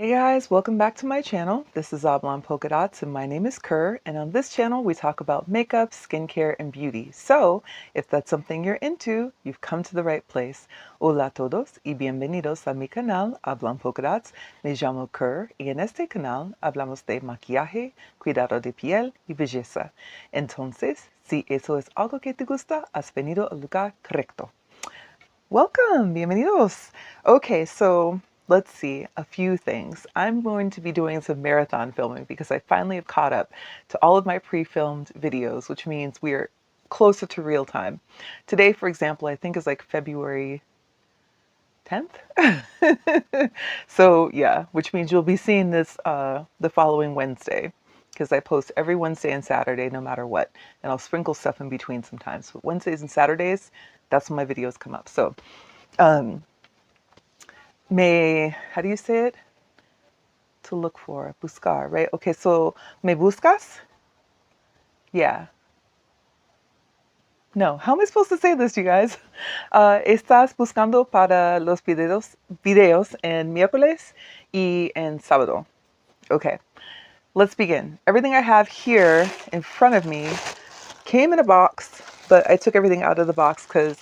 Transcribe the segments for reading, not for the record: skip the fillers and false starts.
Hey guys, welcome back to my channel. This is Oblong Polka Dots and my name is Kerr, and on this channel we talk about makeup, skincare, and beauty. So if that's something you're into, you've come to the right place. Hola a todos y bienvenidos a mi canal Oblong Polka Dots. Me llamo Kerr y en este canal hablamos de maquillaje, cuidado de piel y belleza. Entonces, si eso es algo que te gusta, has venido al lugar correcto. Welcome, bienvenidos. Okay, so let's see, a few things. I'm going to be doing some marathon filming because I finally have caught up to all of my pre-filmed videos, which means we are closer to real time. Today, for example, I think is like February 10th. So yeah, which means you'll be seeing this the following Wednesday, because I post every Wednesday and Saturday no matter what, and I'll sprinkle stuff in between sometimes. But Wednesdays and Saturdays, that's when my videos come up. So how do you say it? To look for, buscar, right? Okay, so me buscas? Yeah. No, how am I supposed to say this, you guys? Estás buscando para los videos en miércoles y en sábado. Okay, let's begin. Everything I have here in front of me came in a box, but I took everything out of the box because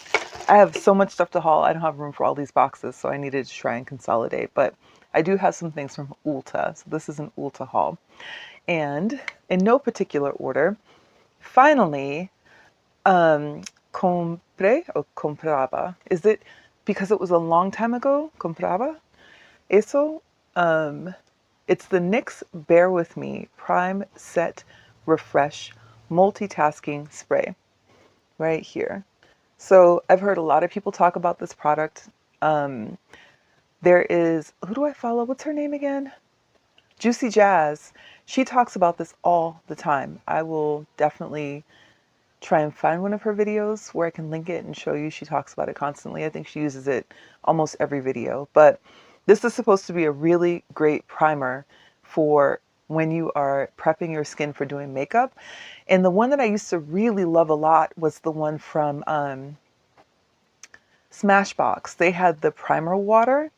I have so much stuff to haul. I don't have room for all these boxes, so I needed to try and consolidate. But I do have some things from ULTA, so this is an ULTA haul. And in no particular order, finally, compré or compraba. Is it because it was a long time ago? Compraba? Eso? It's the NYX Bear With Me Prime Set Refresh Multitasking Spray right here. So I've heard a lot of people talk about this product. There is, who do I follow? What's her name again? Juicy Jazz. She talks about this all the time. I will definitely try and find one of her videos where I can link it and show you. She talks about it constantly. I think she uses it almost every video. But this is supposed to be a really great primer for when you are prepping your skin for doing makeup. And the one that I used to really love a lot was the one from Smashbox. They had the primer water.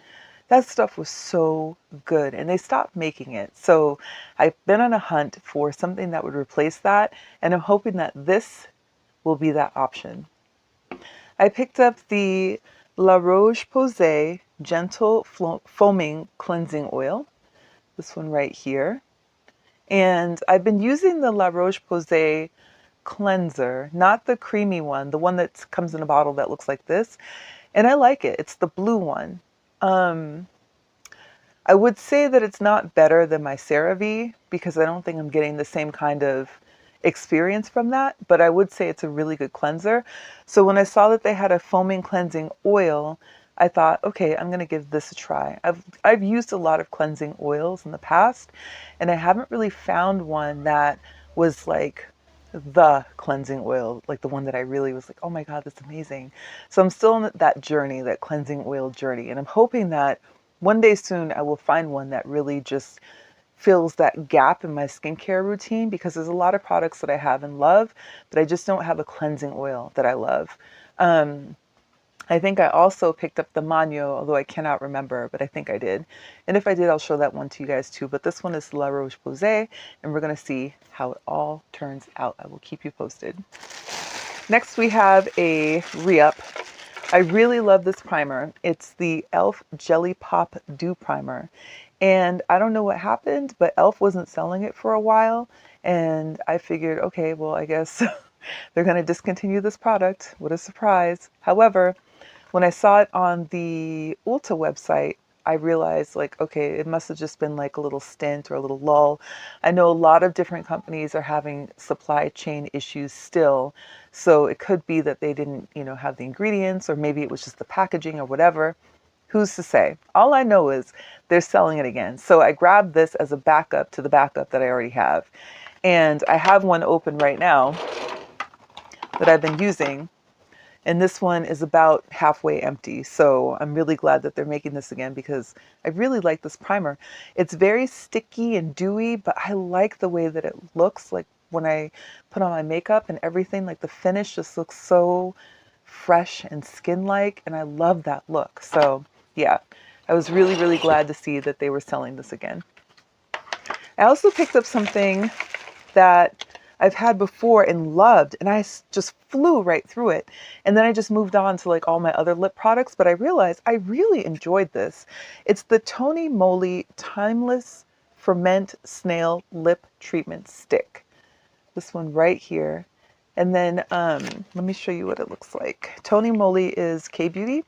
That stuff was so good, and they stopped making it. So I've been on a hunt for something that would replace that, and I'm hoping that this will be that option. I picked up the Roche Posay Gentle Foaming Cleansing Oil, this one right here. And I've been using the Roche Posay cleanser, not the creamy one, the one that comes in a bottle that looks like this. And I like it. It's the blue one. I would say that it's not better than my CeraVe because I don't think I'm getting the same kind of experience from that, but I would say it's a really good cleanser. So when I saw that they had a foaming cleansing oil, I thought, okay, I'm going to give this a try. I've used a lot of cleansing oils in the past, and I haven't really found one that was like the cleansing oil, like the one that I really was like, oh my God, that's amazing. So I'm still on that journey, that cleansing oil journey, and I'm hoping that one day soon I will find one that really just fills that gap in my skincare routine, because there's a lot of products that I have and love, but I just don't have a cleansing oil that I love. I think I also picked up the Magno, although I cannot remember, but I think I did. And if I did, I'll show that one to you guys too. But this one is La Roche Posay, and we're going to see how it all turns out. I will keep you posted. Next, we have a re-up. I really love this primer. It's the e.l.f. Jellypop Dew Primer. And I don't know what happened, but e.l.f. wasn't selling it for a while. And I figured, okay, well, I guess they're going to discontinue this product. What a surprise. However, when I saw it on the ULTA website, I realized like, okay, it must have just been like a little stint or a little lull. I know a lot of different companies are having supply chain issues still. So it could be that they didn't, have the ingredients, or maybe it was just the packaging or whatever. Who's to say? All I know is they're selling it again. So I grabbed this as a backup to the backup that I already have. And I have one open right now that I've been using. And this one is about halfway empty. So I'm really glad that they're making this again because I really like this primer. It's very sticky and dewy, but I like the way that it looks like when I put on my makeup and everything. Like the finish just looks so fresh and skin-like, and I love that look. So yeah, I was really, really glad to see that they were selling this again. I also picked up something that I've had before and loved, and I just flew right through it. And then I just moved on to like all my other lip products, but I realized I really enjoyed this. It's the TONYMOLY Timeless Ferment Snail Lip Treatment Stick. This one right here. And then let me show you what it looks like. TONYMOLY is K-Beauty,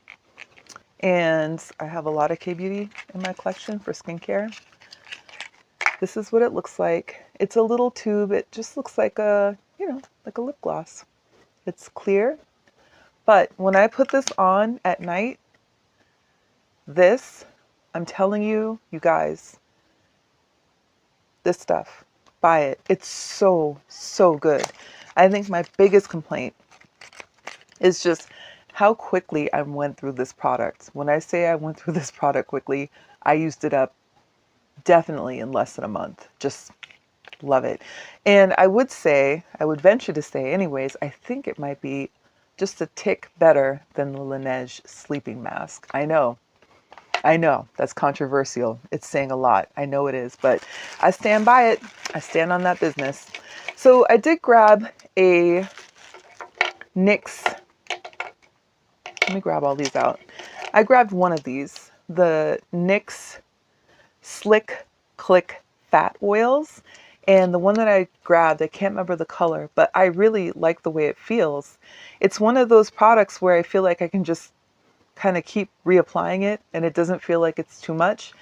and I have a lot of K-Beauty in my collection for skincare. This is what it looks like. It's a little tube. It just looks like a, you know, like a lip gloss. It's clear, but when I put this on at night, this, I'm telling you, you guys, this stuff, buy it. It's so, so good. I think my biggest complaint is just how quickly I went through this product. When I say I went through this product quickly, I used it up definitely in less than a month. Just love it. And I would venture to say anyways, I think it might be just a tick better than the Laneige sleeping mask. I know, that's controversial. It's saying a lot. I know it is, but I stand by it. I stand on that business. So I did grab a NYX. Let me grab all these out. I grabbed one of these, the NYX Slick Click Fat Oils. And the one that I grabbed, I can't remember the color, but I really like the way it feels. It's one of those products where I feel like I can just kind of keep reapplying it and it doesn't feel like it's too much.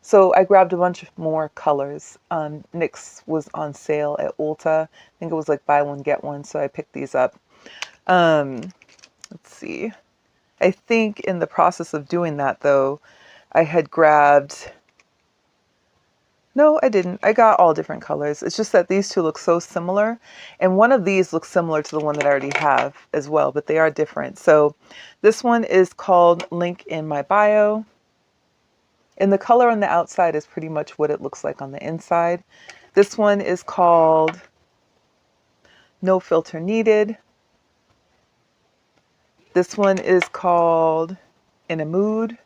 So I grabbed a bunch more colors. NYX was on sale at ULTA. I think it was like buy one, get one. So I picked these up. Let's see. I think in the process of doing that though, I had grabbed... No, I didn't. I got all different colors. It's just that these two look so similar. And one of these looks similar to the one that I already have as well, but they are different. So this one is called Link in My Bio. And the color on the outside is pretty much what it looks like on the inside. This one is called No Filter Needed. This one is called In a Mood.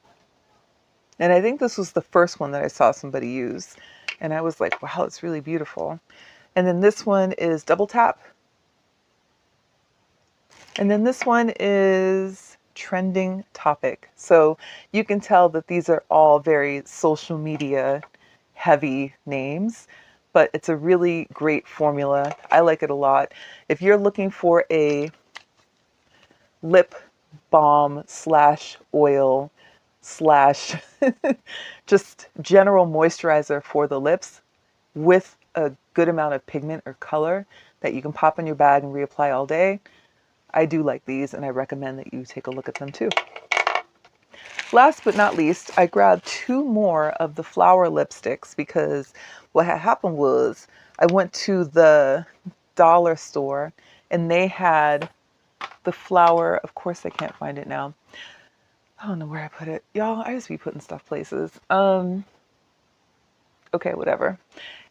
And I think this was the first one that I saw somebody use. And I was like, wow, it's really beautiful. And then this one is Double Tap. And then this one is Trending Topic. So you can tell that these are all very social media heavy names, but it's a really great formula. I like it a lot. If you're looking for a lip balm slash oil slash just general moisturizer for the lips with a good amount of pigment or color that you can pop in your bag and reapply all day, I do like these and I recommend that you take a look at them too. Last but not least, I grabbed two more of the flower lipsticks because what had happened was I went to the dollar store and they had the flower, of course I can't find it now. I don't know where I put it. Y'all, I just be putting stuff places. Okay, whatever.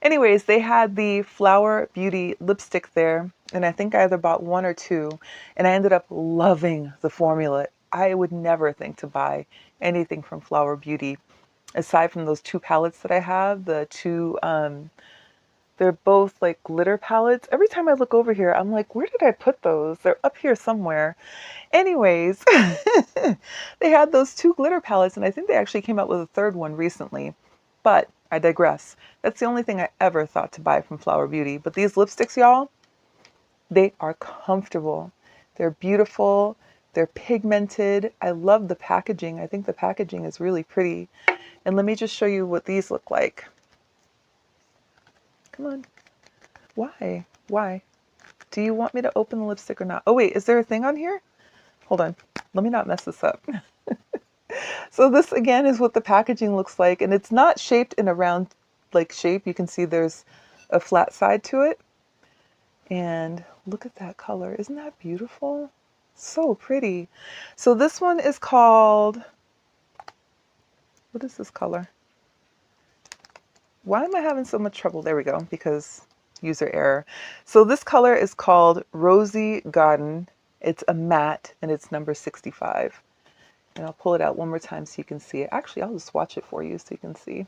Anyways, they had the Flower Beauty lipstick there, and I think I either bought one or two, and I ended up loving the formula. I would never think to buy anything from Flower Beauty, aside from those two palettes that I have, the two, they're both like glitter palettes. Every time I look over here, I'm like, where did I put those? They're up here somewhere. Anyways, they had those two glitter palettes, and I think they actually came out with a third one recently, but I digress. That's the only thing I ever thought to buy from Flower Beauty. But these lipsticks, y'all, they are comfortable. They're beautiful. They're pigmented. I love the packaging. I think the packaging is really pretty. And let me just show you what these look like. Come on. Why? Why? Do you want me to open the lipstick or not? Oh, wait, is there a thing on here? Hold on. Let me not mess this up. So this again is what the packaging looks like, and it's not shaped in a round like shape. You can see there's a flat side to it. And look at that color. Isn't that beautiful? So pretty. So this one is called, what is this color? Why am I having so much trouble? There we go, because user error. So this color is called Rosey Garden. It's a matte and it's number 65. And I'll pull it out one more time so you can see it. Actually, I'll just swatch it for you so you can see.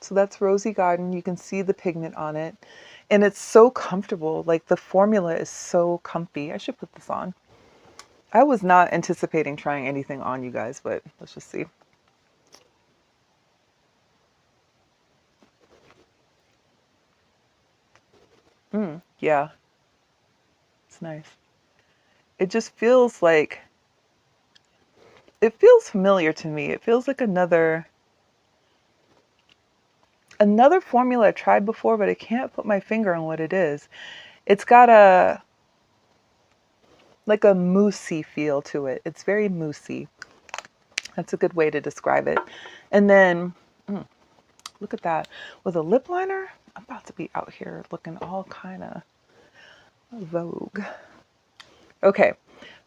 So that's Rosy Garden. You can see the pigment on it. And it's so comfortable. Like the formula is so comfy. I should put this on. I was not anticipating trying anything on, you guys, but let's just see. Yeah, it's nice. It just feels like, it feels familiar to me. It feels like another formula I've tried before, but I can't put my finger on what it is. It's got like a moussey feel to it. It's very moussey. That's a good way to describe it. And then, look at that. With a lip liner, I'm about to be out here looking all kind of Vogue. Okay,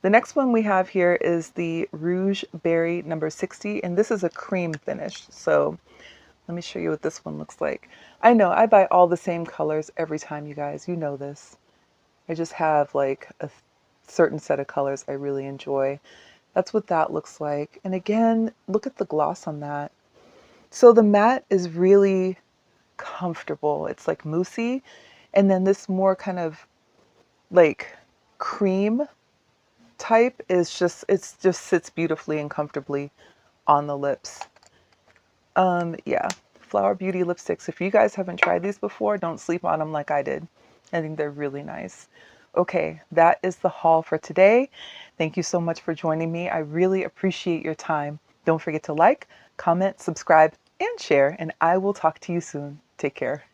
the next one we have here is the Rouge Berry number 60, and this is a cream finish. So let me show you what this one looks like. I know I buy all the same colors every time, you guys. You know this. I just have like a certain set of colors I really enjoy. That's what that looks like. And again, look at the gloss on that. So the matte is really comfortable. It's like moussey. And then this more kind of like cream type is just, it's just sits beautifully and comfortably on the lips. Yeah, Flower Beauty lipsticks. If you guys haven't tried these before, don't sleep on them like I did. I think they're really nice. Okay, that is the haul for today. Thank you so much for joining me. I really appreciate your time. Don't forget to like, comment, subscribe, and share, and I will talk to you soon. Take care.